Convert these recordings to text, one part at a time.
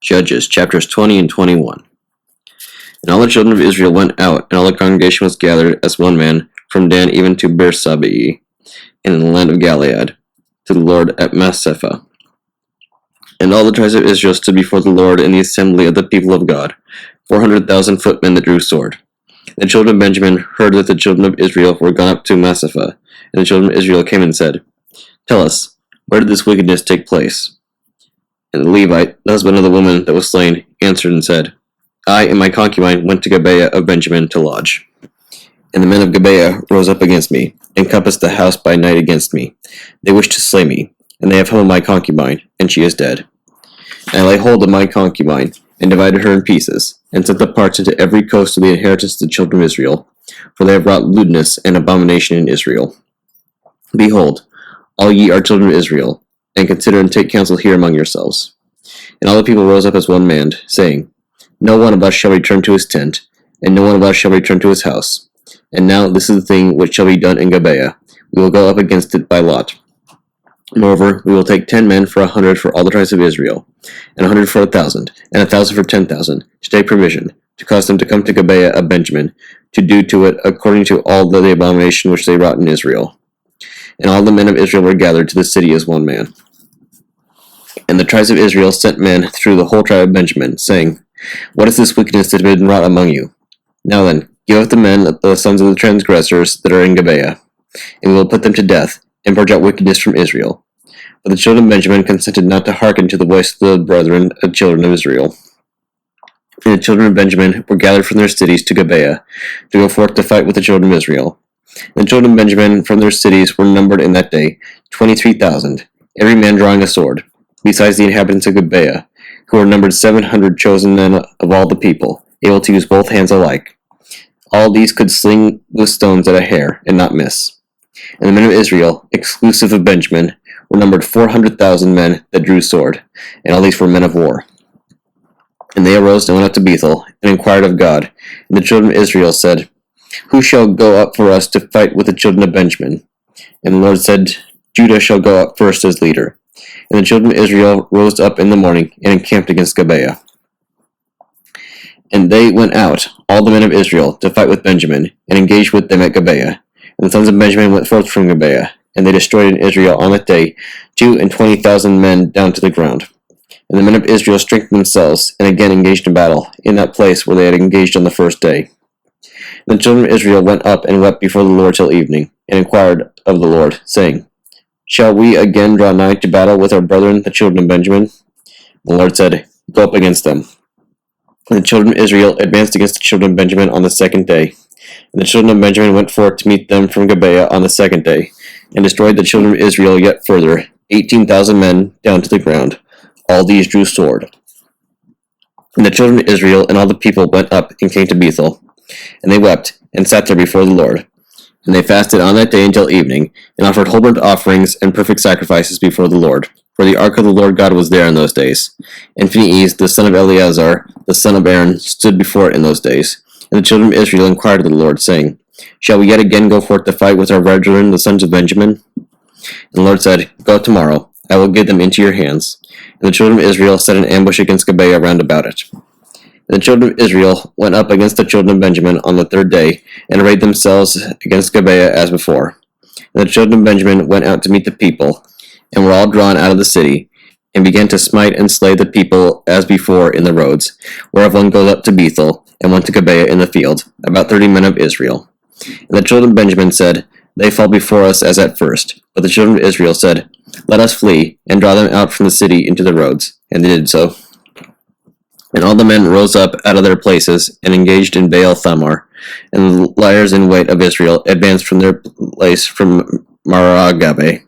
Judges, chapters 20 and 21. And all the children of Israel went out, and all the congregation was gathered as one man, from Dan even to Beersheba, in the land of Gilead, to the Lord at Massepha. And all the tribes of Israel stood before the Lord in the assembly of the people of God, 400,000 footmen that drew sword. The children of Benjamin heard that the children of Israel were gone up to Massepha, and the children of Israel came and said, Tell us, where did this wickedness take place? And the Levite, the husband of the woman that was slain, answered and said, I and my concubine went to Gibeah of Benjamin to lodge. And the men of Gibeah rose up against me, and compassed the house by night against me. They wished to slay me, and they have held my concubine, and she is dead. And I laid hold of my concubine, and divided her in pieces, and sent the parts into every coast of the inheritance of the children of Israel, for they have wrought lewdness and abomination in Israel. Behold, all ye are children of Israel, and consider and take counsel here among yourselves. And all the people rose up as one man, saying, No one of us shall return to his tent, and no one of us shall return to his house. And now this is the thing which shall be done in Gibeah. We will go up against it by lot. Moreover, we will take 10 men for 100 for all the tribes of Israel, and 100 for 1,000, and 1,000 for 10,000, to take provision, to cause them to come to Gibeah of Benjamin, to do to it according to all the abomination which they wrought in Israel. And all the men of Israel were gathered to the city as one man. And the tribes of Israel sent men through the whole tribe of Benjamin, saying, What is this wickedness that has been wrought among you? Now then, give up the men, the sons of the transgressors that are in Gibeah, and we will put them to death, and purge out wickedness from Israel. But the children of Benjamin consented not to hearken to the voice of the brethren of the children of Israel. And the children of Benjamin were gathered from their cities to Gibeah, to go forth to fight with the children of Israel. And the children of Benjamin from their cities were numbered in that day 23,000, every man drawing a sword, besides the inhabitants of Gibeah, who were numbered 700 chosen men of all the people, able to use both hands alike. All these could sling with stones at a hair, and not miss. And the men of Israel, exclusive of Benjamin, were numbered 400,000 men that drew sword, and all these were men of war. And they arose and went up to Bethel, and inquired of God. And the children of Israel said, Who shall go up for us to fight with the children of Benjamin? And the Lord said, Judah shall go up first as leader. And the children of Israel rose up in the morning, and encamped against Gibeah. And they went out, all the men of Israel, to fight with Benjamin, and engaged with them at Gibeah. And the sons of Benjamin went forth from Gibeah, and they destroyed in Israel on that day 22,000 men down to the ground. And the men of Israel strengthened themselves, and again engaged in battle, in that place where they had engaged on the first day. And the children of Israel went up and wept before the Lord till evening, and inquired of the Lord, saying, Shall we again draw nigh to battle with our brethren, the children of Benjamin? The Lord said, Go up against them. And the children of Israel advanced against the children of Benjamin on the second day. And the children of Benjamin went forth to meet them from Gibeah on the second day, and destroyed the children of Israel yet further, 18,000 men down to the ground. All these drew sword. And the children of Israel and all the people went up and came to Bethel. And they wept, and sat there before the Lord. And they fasted on that day until evening, and offered whole burnt offerings and perfect sacrifices before the Lord. For the ark of the Lord God was there in those days. And Phinehas, the son of Eleazar, the son of Aaron, stood before it in those days. And the children of Israel inquired of the Lord, saying, Shall we yet again go forth to fight with our brethren, the sons of Benjamin? And the Lord said, Go tomorrow, I will give them into your hands. And the children of Israel set an ambush against Gibeah round about it. And the children of Israel went up against the children of Benjamin on the third day, and arrayed themselves against Gibeah as before. And the children of Benjamin went out to meet the people, and were all drawn out of the city, and began to smite and slay the people as before in the roads, whereof one goes up to Bethel, and went to Gibeah in the field, about 30 men of Israel. And the children of Benjamin said, They fall before us as at first. But the children of Israel said, Let us flee, and draw them out from the city into the roads. And they did so. And all the men rose up out of their places, and engaged in Baal Thamar. And the liers in wait of Israel advanced from their place from Maragabeh.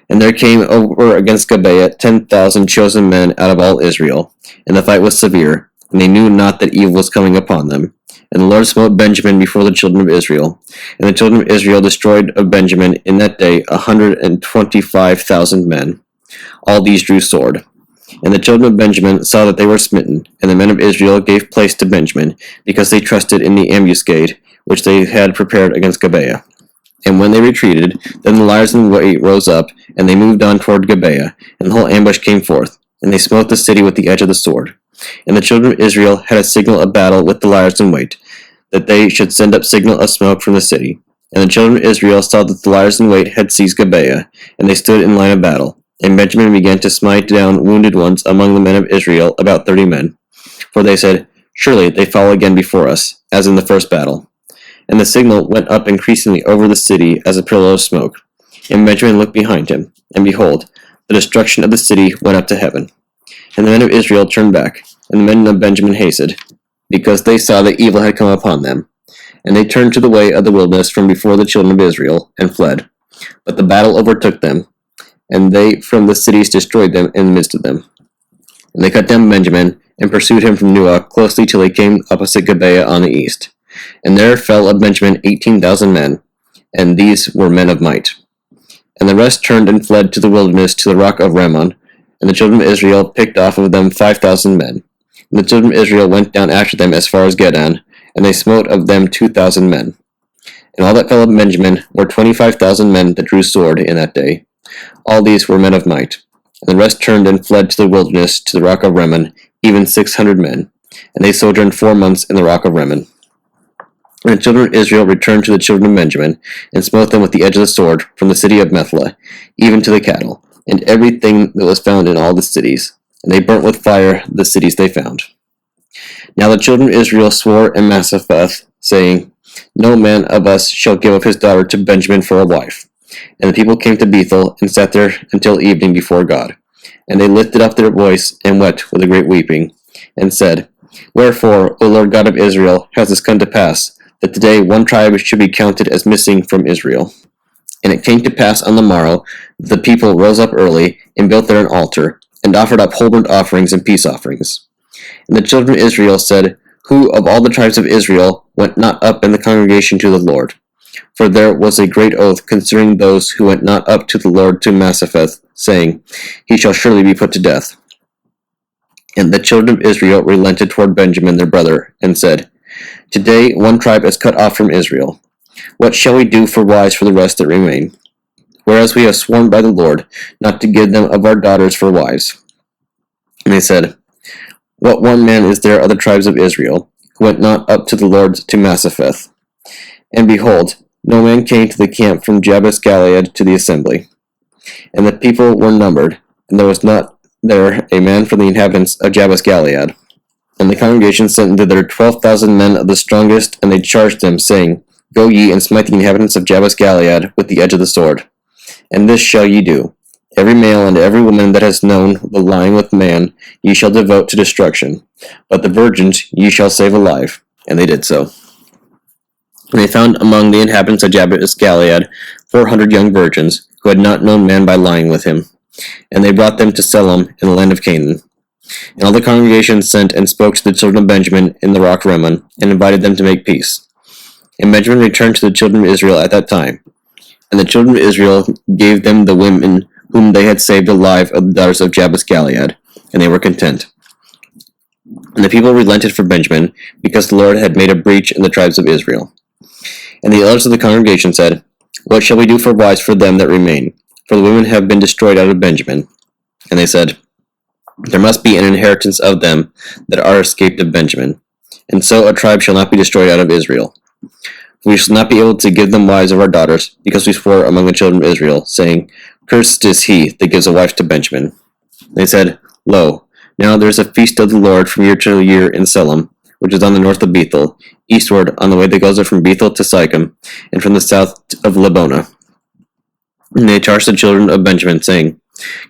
And there came over against Gibeah 10,000 chosen men out of all Israel. And the fight was severe, and they knew not that evil was coming upon them. And the Lord smote Benjamin before the children of Israel. And the children of Israel destroyed of Benjamin in that day 125,000 men. All these drew sword. And the children of Benjamin saw that they were smitten, and the men of Israel gave place to Benjamin, because they trusted in the ambuscade which they had prepared against Gibeah. And when they retreated, then the liers in wait rose up, and they moved on toward Gibeah, and the whole ambush came forth. and they smote the city with the edge of the sword. And the children of Israel had a signal of battle with the liers in wait, that they should send up signal of smoke from the city. And the children of Israel saw that the liers in wait had seized Gibeah, and they stood in line of battle. And Benjamin began to smite down wounded ones among the men of Israel, about 30 men. For they said, Surely they fall again before us, as in the first battle. And the signal went up increasingly over the city as a pillar of smoke. And Benjamin looked behind him, and behold, the destruction of the city went up to heaven. And the men of Israel turned back, and the men of Benjamin hastened, because they saw that evil had come upon them. And they turned to the way of the wilderness from before the children of Israel, and fled. But the battle overtook them, and they from the cities destroyed them in the midst of them. And they cut down Benjamin, and pursued him from Nuah closely till they came opposite Gibeah on the east. And there fell of Benjamin 18,000 men, and these were men of might. And the rest turned and fled to the wilderness to the rock of Rimmon, and the children of Israel picked off of them 5,000 men. And the children of Israel went down after them as far as Gedan, and they smote of them 2,000 men. And all that fell of Benjamin were 25,000 men that drew sword in that day. All these were men of might. And the rest turned and fled to the wilderness to the rock of Rimmon, even 600 men. And they sojourned 4 months in the rock of Rimmon. And the children of Israel returned to the children of Benjamin, and smote them with the edge of the sword from the city of Methlah, even to the cattle, and everything that was found in all the cities. And they burnt with fire the cities they found. Now the children of Israel swore in Massaphath, saying, No man of us shall give up his daughter to Benjamin for a wife. And the people came to Bethel, and sat there until evening before God. And they lifted up their voice, and wept with a great weeping, and said, Wherefore, O Lord God of Israel, has this come to pass, that today one tribe should be counted as missing from Israel? And it came to pass on the morrow, that the people rose up early, and built there an altar, and offered up whole burnt offerings and peace offerings. And the children of Israel said, Who of all the tribes of Israel went not up in the congregation to the Lord? For there was a great oath concerning those who went not up to the Lord to Massaphath, saying, He shall surely be put to death. And the children of Israel relented toward Benjamin their brother, and said, Today one tribe is cut off from Israel. What shall we do for wives for the rest that remain? Whereas we have sworn by the Lord not to give them of our daughters for wives. And they said, What one man is there of the tribes of Israel, who went not up to the Lord to Massaphath? And behold, no man came to the camp from Jabesh Gilead to the assembly. And the people were numbered, and there was not there a man from the inhabitants of Jabesh Gilead. And the congregation sent thither 12,000 men of the strongest, and they charged them, saying, Go ye and smite the inhabitants of Jabesh Gilead with the edge of the sword. And this shall ye do. Every male and every woman that has known the lying with man ye shall devote to destruction, but the virgins ye shall save alive. And they did so. And they found among the inhabitants of Jabesh Gilead 400 young virgins, who had not known man by lying with him. And they brought them to Selam in the land of Canaan. And all the congregation sent and spoke to the children of Benjamin in the rock Rimmon, and invited them to make peace. And Benjamin returned to the children of Israel at that time. And the children of Israel gave them the women whom they had saved alive of the daughters of Jabesh Gilead, and they were content. And the people relented for Benjamin, because the Lord had made a breach in the tribes of Israel. And the elders of the congregation said, What shall we do for wives for them that remain? For the women have been destroyed out of Benjamin. And they said, There must be an inheritance of them that are escaped of Benjamin. And so a tribe shall not be destroyed out of Israel. We shall not be able to give them wives of our daughters, because we swore among the children of Israel, saying, Cursed is he that gives a wife to Benjamin. They said, Lo, now there is a feast of the Lord from year to year in Selam, which is on the north of Bethel, eastward on the way that goes up from Bethel to Sychem, and from the south of Lebonah. And they charged the children of Benjamin, saying,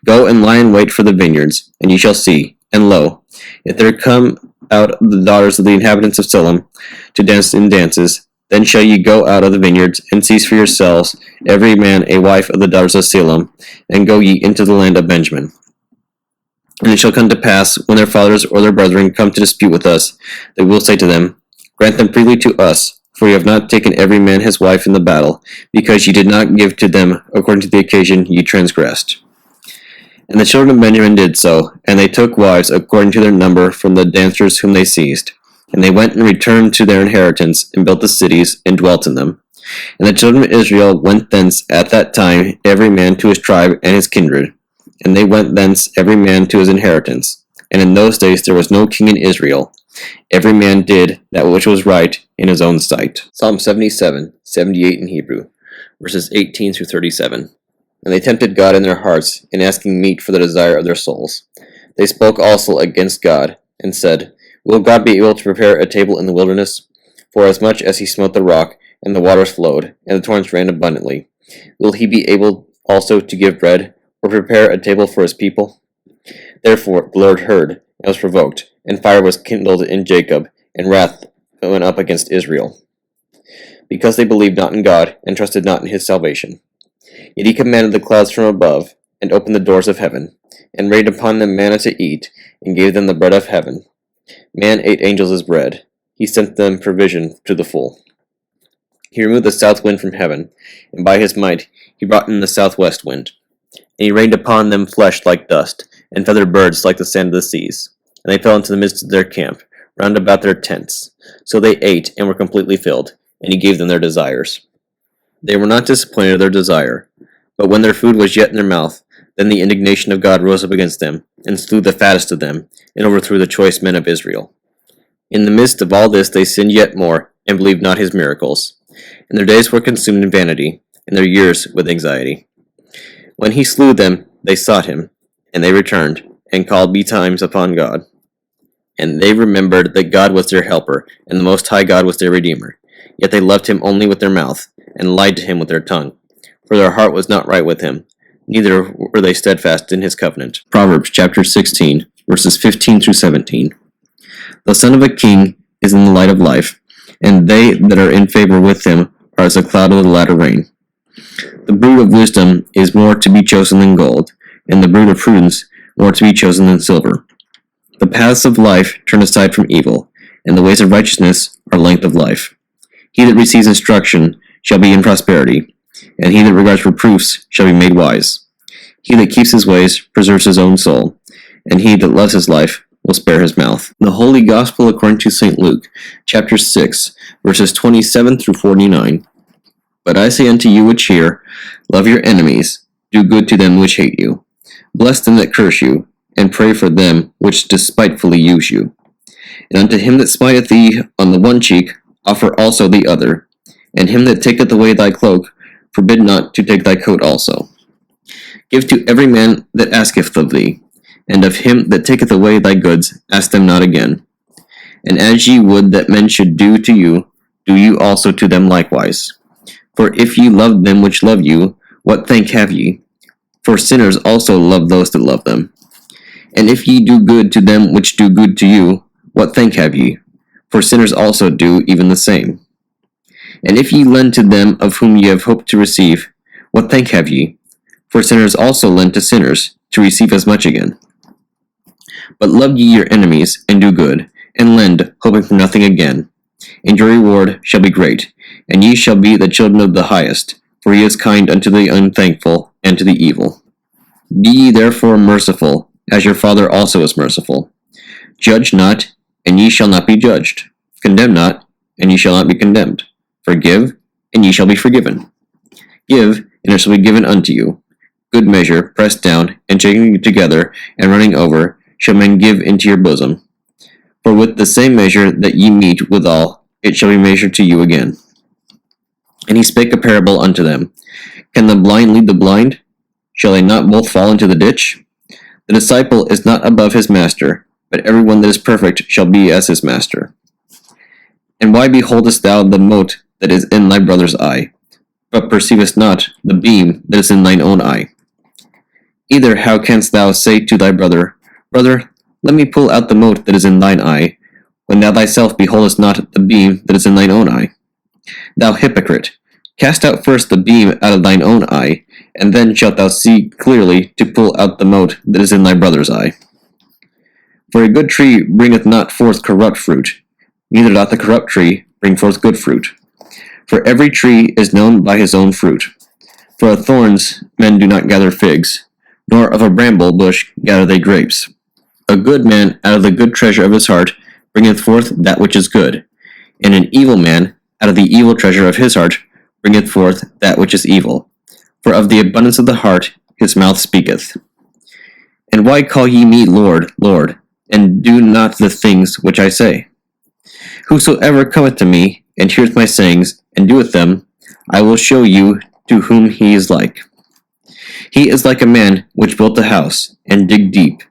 Go and lie in wait for the vineyards, and ye shall see. And lo, if there come out the daughters of the inhabitants of Selam to dance in dances, then shall ye go out of the vineyards, and seize for yourselves every man a wife of the daughters of Selam, and go ye into the land of Benjamin. And it shall come to pass, when their fathers or their brethren come to dispute with us, that we will say to them, Grant them freely to us, for ye have not taken every man his wife in the battle, because ye did not give to them according to the occasion ye transgressed. And the children of Benjamin did so, and they took wives according to their number from the dancers whom they seized. And they went and returned to their inheritance, and built the cities, and dwelt in them. And the children of Israel went thence at that time, every man to his tribe and his kindred. And they went thence every man to his inheritance. And in those days there was no king in Israel. Every man did that which was right in his own sight. Psalm 77, 78 in Hebrew, verses 18 through 37. And they tempted God in their hearts, in asking meat for the desire of their souls. They spoke also against God, and said, Will God be able to prepare a table in the wilderness? For as much as he smote the rock, and the waters flowed, and the torrents ran abundantly, will he be able also to give bread, or prepare a table for his people? Therefore the Lord heard, and was provoked, and fire was kindled in Jacob, and wrath went up against Israel, because they believed not in God, and trusted not in his salvation. Yet he commanded the clouds from above, and opened the doors of heaven, and rained upon them manna to eat, and gave them the bread of heaven. Man ate angels as bread. He sent them provision to the full. He removed the south wind from heaven, and by his might he brought in the southwest wind. And he rained upon them flesh like dust, and feathered birds like the sand of the seas. And they fell into the midst of their camp, round about their tents. So they ate, and were completely filled, and he gave them their desires. They were not disappointed of their desire, but when their food was yet in their mouth, then the indignation of God rose up against them, and slew the fattest of them, and overthrew the choice men of Israel. In the midst of all this they sinned yet more, and believed not his miracles. And their days were consumed in vanity, and their years with anxiety. When he slew them, they sought him, and they returned, and called betimes upon God. And they remembered that God was their helper, and the Most High God was their Redeemer. Yet they loved him only with their mouth, and lied to him with their tongue. For their heart was not right with him, neither were they steadfast in his covenant. Proverbs chapter 16, verses 15 through 17. The son of a king is in the light of life, and they that are in favor with him are as a cloud of the latter rain. The brood of wisdom is more to be chosen than gold, and the brood of prudence more to be chosen than silver. The paths of life turn aside from evil, and the ways of righteousness are length of life. He that receives instruction shall be in prosperity, and he that regards reproofs shall be made wise. He that keeps his ways preserves his own soul, and he that loves his life will spare his mouth. The Holy Gospel according to St. Luke, chapter 6, verses 27 through 49. But I say unto you which hear, love your enemies, do good to them which hate you, bless them that curse you, and pray for them which despitefully use you. And unto him that smiteth thee on the one cheek, offer also the other, and him that taketh away thy cloak, forbid not to take thy coat also. Give to every man that asketh of thee, and of him that taketh away thy goods ask them not again. And as ye would that men should do to you, do you also to them likewise. For if ye love them which love you, what thank have ye? For sinners also love those that love them. And if ye do good to them which do good to you, what thank have ye? For sinners also do even the same. And if ye lend to them of whom ye have hoped to receive, what thank have ye? For sinners also lend to sinners, to receive as much again. But love ye your enemies, and do good, and lend, hoping for nothing again. And your reward shall be great, and ye shall be the children of the highest, for he is kind unto the unthankful and to the evil. Be ye therefore merciful, as your Father also is merciful. Judge not, and ye shall not be judged. Condemn not, and ye shall not be condemned. Forgive, and ye shall be forgiven. Give, and it shall be given unto you. Good measure, pressed down, and shaken together, and running over, shall men give into your bosom. For with the same measure that ye mete withal, it shall be measured to you again. And he spake a parable unto them. Can the blind lead the blind? Shall they not both fall into the ditch? The disciple is not above his master, but every one that is perfect shall be as his master. And why beholdest thou the mote that is in thy brother's eye, but perceivest not the beam that is in thine own eye? Either how canst thou say to thy brother, Brother, let me pull out the mote that is in thine eye, when thou thyself beholdest not the beam that is in thine own eye? Thou hypocrite, cast out first the beam out of thine own eye, and then shalt thou see clearly to pull out the mote that is in thy brother's eye. For a good tree bringeth not forth corrupt fruit, neither doth the corrupt tree bring forth good fruit. For every tree is known by his own fruit. For of thorns men do not gather figs, nor of a bramble bush gather they grapes. A good man out of the good treasure of his heart bringeth forth that which is good, and an evil man out of the evil treasure of his heart bringeth forth that which is evil. For of the abundance of the heart his mouth speaketh. And why call ye me Lord, Lord, and do not the things which I say? Whosoever cometh to me, and heareth my sayings, and doeth them, I will show you to whom he is like. He is like a man which built a house, and digged deep,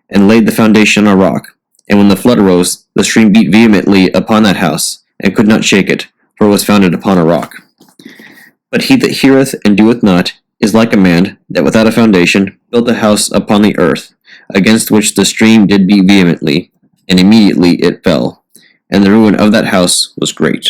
and laid the foundation on a rock. And when the flood arose, the stream beat vehemently upon that house, and could not shake it, for it was founded upon a rock. But he that heareth and doeth not is like a man that without a foundation built a house upon the earth, against which the stream did beat vehemently, and immediately it fell, and the ruin of that house was great.